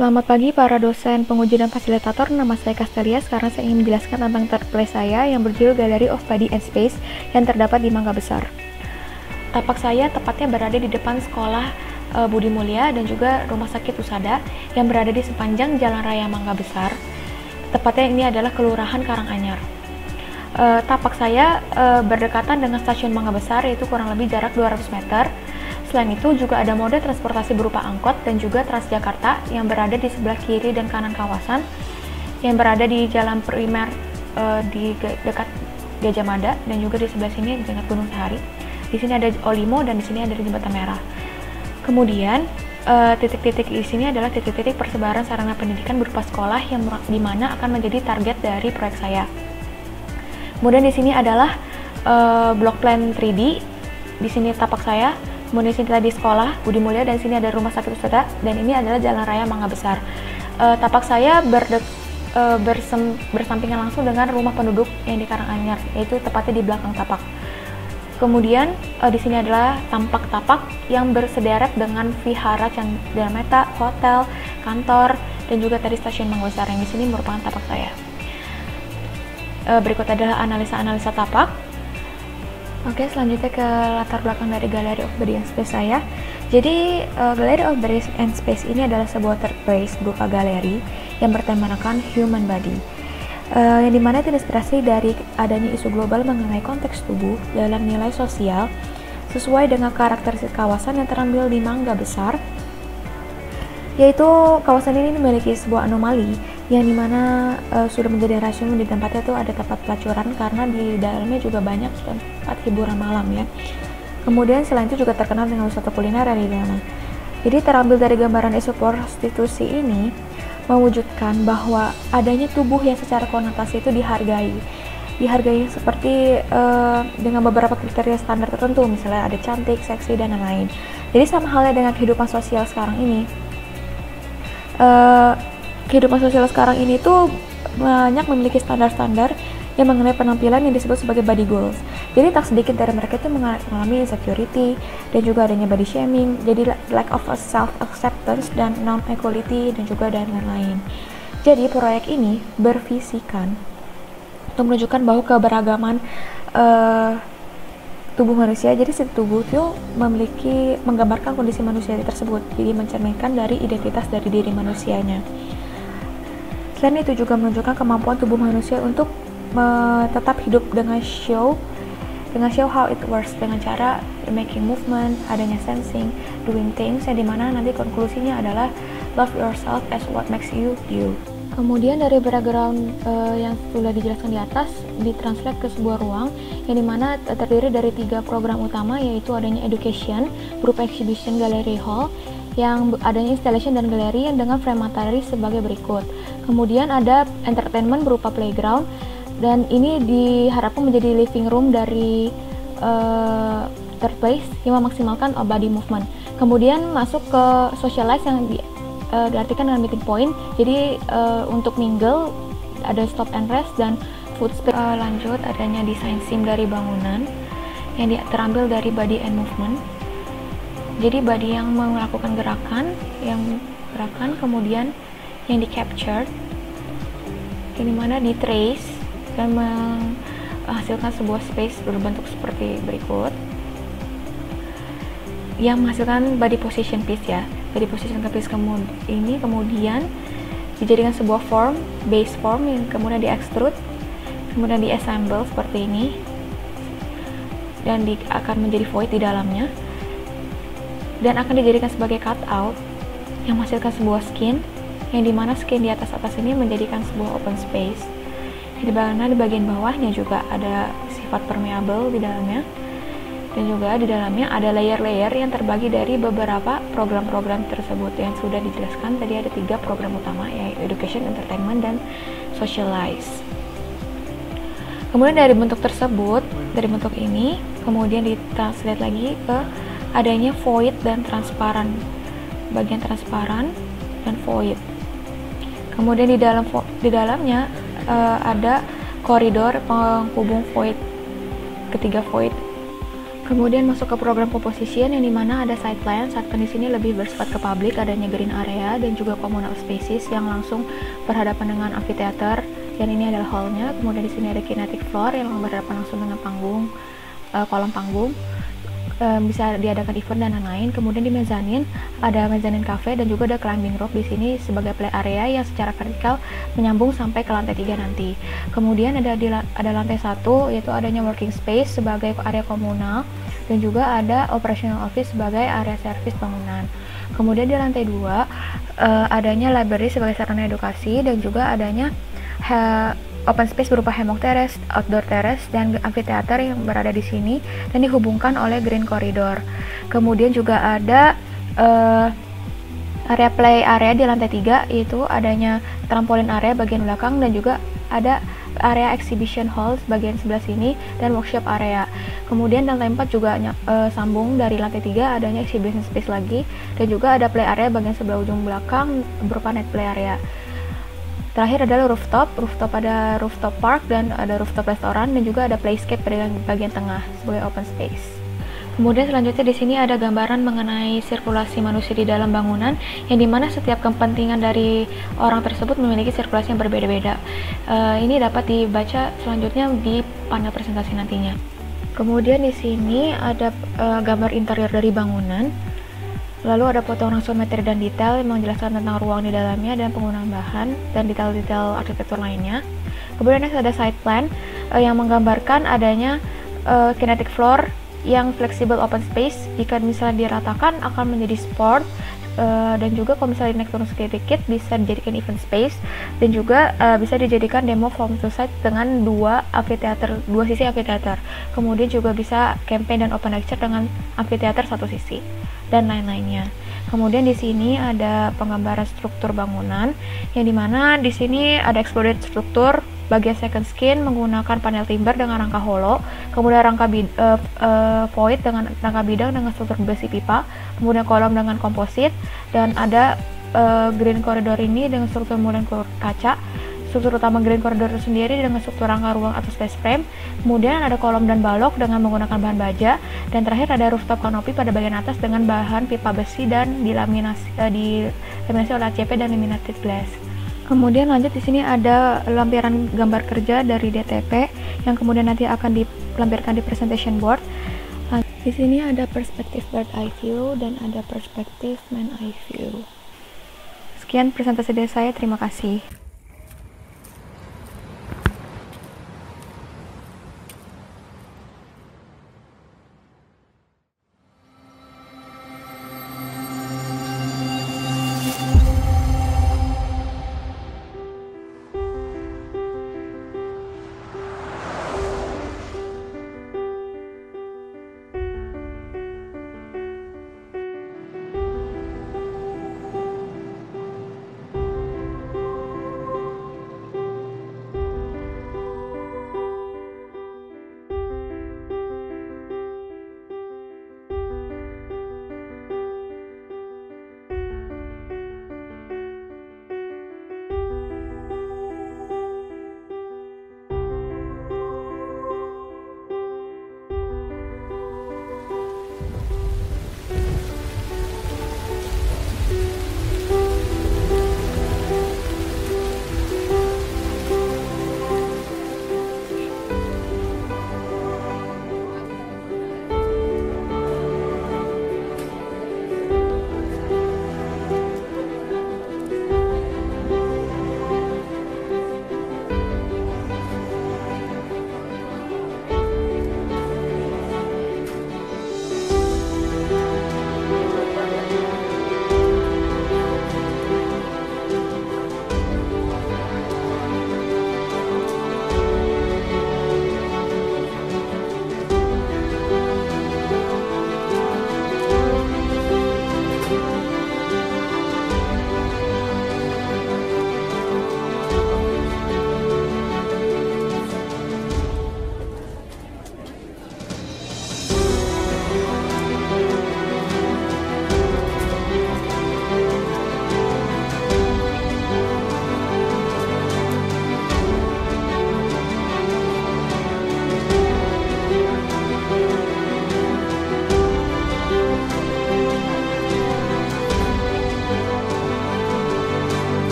Selamat pagi para dosen, penguji, dan fasilitator. Nama saya Castelia. Sekarang saya ingin menjelaskan tentang third place saya yang berjudul Gallery of Body and Space yang terdapat di Mangga Besar. Tapak saya tepatnya berada di depan sekolah Budi Mulia dan juga Rumah Sakit Usada yang berada di sepanjang Jalan Raya Mangga Besar. Tepatnya ini adalah Kelurahan Karanganyar. Tapak saya berdekatan dengan stasiun Mangga Besar, yaitu kurang lebih jarak 200 meter. Selain itu juga ada moda transportasi berupa angkot dan juga Transjakarta yang berada di sebelah kiri dan kanan kawasan, yang berada di jalan primer di dekat Gajah Mada, dan juga di sebelah sini dekat Gunung Sahari. Di sini ada Olimo dan di sini ada Jembatan Merah. Kemudian titik-titik di sini adalah titik-titik persebaran sarana pendidikan berupa sekolah yang di mana akan menjadi target dari proyek saya. Kemudian di sini adalah block plan 3D. Di sini tapak saya. Kemudian di sini tadi sekolah Budi Mulia dan di sini ada Rumah Sakit Usada dan ini adalah Jalan Raya Mangga Besar. Tapak saya bersampingan langsung dengan rumah penduduk yang di Karanganyar, yaitu tepatnya di belakang tapak. Kemudian di sini adalah tampak tapak yang bersederet dengan Vihara Candrameta, hotel, kantor, dan juga tadi stasiun Mangga Besar yang di sini merupakan tapak saya. Berikut adalah analisa-analisa tapak. Oke, selanjutnya ke latar belakang dari Gallery of Body and Space saya. Jadi, Gallery of Body and Space ini adalah sebuah third place berupa galeri yang bertemakan human body. Yang dimana itu inspirasi dari adanya isu global mengenai konteks tubuh dalam nilai sosial sesuai dengan karakteristik kawasan yang terambil di Mangga Besar, yaitu kawasan ini memiliki sebuah anomali yang dimana sudah menjadi rahasia di tempatnya itu ada tempat pelacuran karena di dalamnya juga banyak tempat hiburan malam ya. Kemudian selain itu juga terkenal dengan wisata kuliner di dalamnya. Jadi terambil dari gambaran isu prostitusi ini mewujudkan bahwa adanya tubuh yang secara konotasi itu dihargai seperti dengan beberapa kriteria standar tertentu, misalnya ada cantik, seksi, dan lain-lain. Jadi sama halnya dengan kehidupan sosial sekarang ini. Kehidupan sosial sekarang ini tuh banyak memiliki standar-standar yang mengenai penampilan yang disebut sebagai body goals. Jadi tak sedikit dari mereka itu mengalami insecurity dan juga adanya body shaming, jadi lack of self-acceptance dan non-equality dan juga dan lain-lain. Jadi proyek ini bervisikan untuk menunjukkan bahwa keberagaman tubuh manusia, jadi setiap tubuh itu menggambarkan kondisi manusia tersebut, jadi mencerminkan dari identitas dari diri manusianya. Selain itu juga menunjukkan kemampuan tubuh manusia untuk tetap hidup dengan show how it works, dengan cara making movement, adanya sensing, doing things, yang dimana nanti konklusinya adalah love yourself as what makes you you. Kemudian dari background yang sudah dijelaskan di atas ditranslate ke sebuah ruang yang dimana terdiri dari 3 program utama, yaitu adanya education berupa exhibition gallery hall, yang adanya installation dan galeri yang dengan frame materi sebagai berikut. Kemudian ada entertainment berupa playground, dan ini diharapkan menjadi living room dari third place yang memaksimalkan body movement. Kemudian masuk ke socialize yang diartikan dengan meeting point, jadi untuk mingle ada stop and rest dan food space. Lanjut adanya design sim dari bangunan yang terambil dari body and movement. Jadi body yang melakukan gerakan, kemudian yang di capture, ini mana di trace dan menghasilkan sebuah space berbentuk seperti berikut, yang menghasilkan body position piece ya. Body position piece ini kemudian dijadikan sebuah form, base form, yang kemudian di extrude, kemudian di assemble seperti ini, dan akan menjadi void di dalamnya, dan akan dijadikan sebagai cutout yang menghasilkan sebuah skin, yang dimana skin di atas ini menjadikan sebuah open space. Di bagian bawahnya juga ada sifat permeable di dalamnya, dan juga di dalamnya ada layer-layer yang terbagi dari beberapa program-program tersebut yang sudah dijelaskan tadi. Ada 3 program utama, yaitu education, entertainment, dan socialize. Kemudian dari bentuk tersebut, dari bentuk ini kemudian ditranslate lagi ke adanya void dan transparan, bagian transparan dan void. Kemudian di dalamnya ada koridor penghubung void, ketiga void. Kemudian masuk ke program composition yang dimana ada side plan. Side plan di sini lebih bersifat ke publik, adanya green area dan juga communal spaces yang langsung berhadapan dengan amphitheater. Dan ini adalah hallnya. Kemudian di sini ada kinetic floor yang berhadapan langsung dengan panggung, kolom panggung. Bisa diadakan event dan lain-lain. Kemudian di mezzanine ada mezzanine cafe dan juga ada climbing rope di sini sebagai play area yang secara vertikal menyambung sampai ke lantai 3 nanti. Kemudian ada lantai 1 yaitu adanya working space sebagai area komunal dan juga ada operational office sebagai area servis bangunan. Kemudian di lantai 2 adanya library sebagai sarana edukasi dan juga adanya open space berupa hammock terrace, outdoor terrace, dan amphitheater yang berada di sini dan dihubungkan oleh green corridor. Kemudian juga ada area play area di lantai 3 yaitu adanya trampolin area bagian belakang dan juga ada area exhibition hall bagian sebelah sini dan workshop area. Kemudian lantai 4 juga sambung dari lantai 3 adanya exhibition space lagi dan juga ada play area bagian sebelah ujung belakang berupa night play area. Terakhir adalah rooftop ada rooftop park dan ada rooftop restoran dan juga ada playscape pada bagian tengah sebagai open space. Kemudian selanjutnya di sini ada gambaran mengenai sirkulasi manusia di dalam bangunan yang dimana setiap kepentingan dari orang tersebut memiliki sirkulasi yang berbeda-beda. Ini dapat dibaca selanjutnya di panel presentasi nantinya. Kemudian di sini ada gambar interior dari bangunan. Lalu ada foto langsung materi dan detail yang menjelaskan tentang ruang di dalamnya dan penggunaan bahan dan detail-detail arsitektur lainnya. Kemudian ada side plan yang menggambarkan adanya kinetic floor yang flexible open space. Jika misalnya diratakan akan menjadi sport dan juga kalau misalnya naik turun sedikit bisa dijadikan event space dan juga bisa dijadikan demo from to site dengan dua sisi amphitheater. Kemudian juga bisa campaign dan open lecture dengan amphitheater satu sisi dan lain-lainnya. Kemudian di sini ada penggambaran struktur bangunan yang dimana di sini ada exploded struktur bagian second skin menggunakan panel timber dengan rangka hollow, kemudian rangka void dengan rangka bidang dengan struktur besi pipa, kemudian kolom dengan komposit dan ada green corridor ini dengan struktur molekul kaca. Struktur utama green corridor itu sendiri dengan struktur rangka ruang atau space frame. Kemudian ada kolom dan balok dengan menggunakan bahan baja. Dan terakhir ada rooftop canopy pada bagian atas dengan bahan pipa besi dan dilaminasi oleh ACP dan laminated glass. Kemudian lanjut di sini ada lampiran gambar kerja dari DTP yang kemudian nanti akan dilampirkan di presentation board. Di sini ada perspektif bird eye view dan ada perspektif man eye view. Sekian presentasi dari saya, terima kasih.